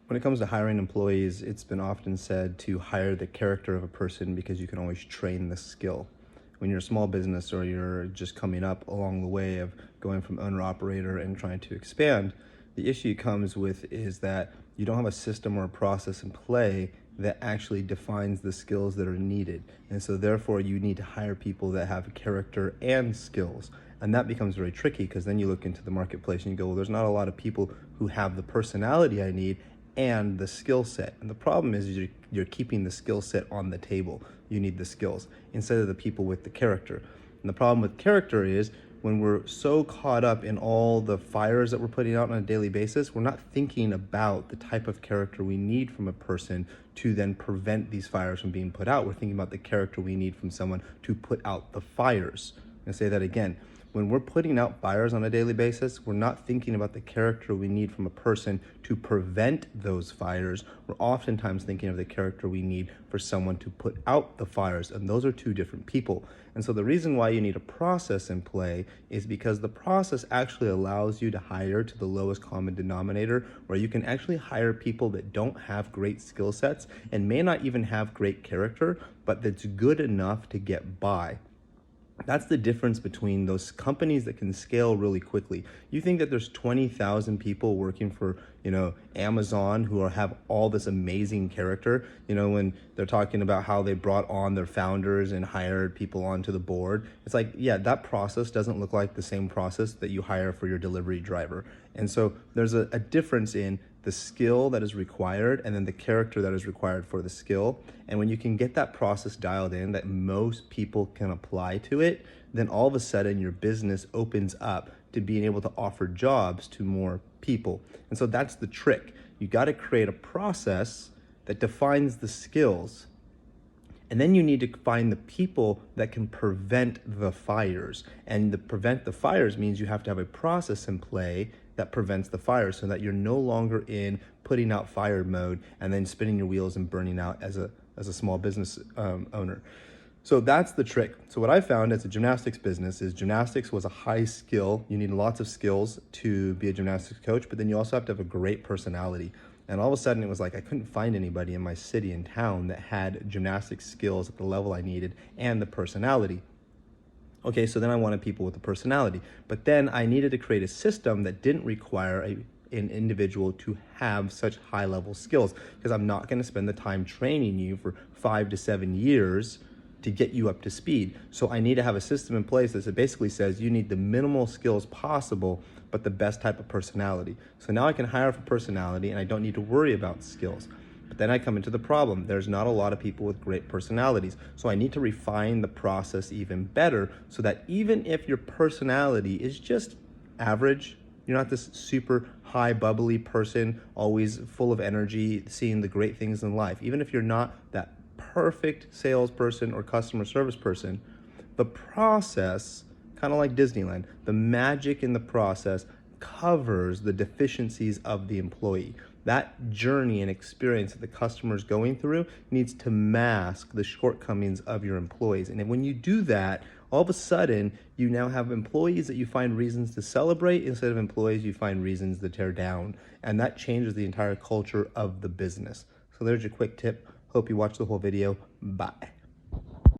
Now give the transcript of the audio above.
When it comes to hiring employees, it's been often said to hire the character of a person because you can always train the skill. When you're a small business or you're just coming up along the way of going from owner operator and trying to expand, the issue comes with is that you don't have a system or a process in play that actually defines the skills that are needed. And so therefore you need to hire people that have character and skills. And that becomes very tricky because then you look into the marketplace and you go, well, there's not a lot of people who have the personality I need and the skill set. And the problem is you're keeping the skill set on the table. You need the skills instead of the people with the character. And the problem with character is when we're so caught up in all the fires that we're putting out on a daily basis, we're not thinking about the type of character we need from a person to then prevent these fires from being put out. We're thinking about the character we need from someone to put out the fires. I'm gonna say that again. When we're putting out fires on a daily basis, we're not thinking about the character we need from a person to prevent those fires. We're oftentimes thinking of the character we need for someone to put out the fires, and those are two different people. And so the reason why you need a process in play is because the process actually allows you to hire to the lowest common denominator, where you can actually hire people that don't have great skill sets and may not even have great character, but that's good enough to get by. That's the difference between those companies that can scale really quickly. You think that there's 20,000 people working for, Amazon who have all this amazing character, when they're talking about how they brought on their founders and hired people onto the board. It's like, yeah, that process doesn't look like the same process that you hire for your delivery driver. And so there's a difference in the skill that is required and then the character that is required for the skill. And when you can get that process dialed in that most people can apply to it, then all of a sudden your business opens up to being able to offer jobs to more people. And so that's the trick. You got to create a process that defines the skills. And then you need to find the people that can prevent the fires. And to prevent the fires means you have to have a process in play that prevents the fire so that you're no longer in putting out fire mode and then spinning your wheels and burning out as a small business owner. So that's the trick. So what I found as a gymnastics business is gymnastics was a high skill. You need lots of skills to be a gymnastics coach, but then you also have to have a great personality. And all of a sudden it was like I couldn't find anybody in my city and town that had gymnastics skills at the level I needed and the personality. Okay, so then I wanted people with a personality. But then I needed to create a system that didn't require an individual to have such high level skills, because I'm not going to spend the time training you for 5 to 7 years to get you up to speed. So I need to have a system in place that basically says you need the minimal skills possible, but the best type of personality. So now I can hire for personality and I don't need to worry about skills. But then I come into the problem. There's not a lot of people with great personalities. So I need to refine the process even better so that even if your personality is just average, you're not this super high bubbly person, always full of energy, seeing the great things in life. Even if you're not that perfect salesperson or customer service person, the process, kind of like Disneyland, the magic in the process covers the deficiencies of the employee. That journey and experience that the customer is going through needs to mask the shortcomings of your employees. And when you do that, all of a sudden, you now have employees that you find reasons to celebrate instead of employees you find reasons to tear down. And that changes the entire culture of the business. So there's your quick tip. Hope you watch the whole video. Bye.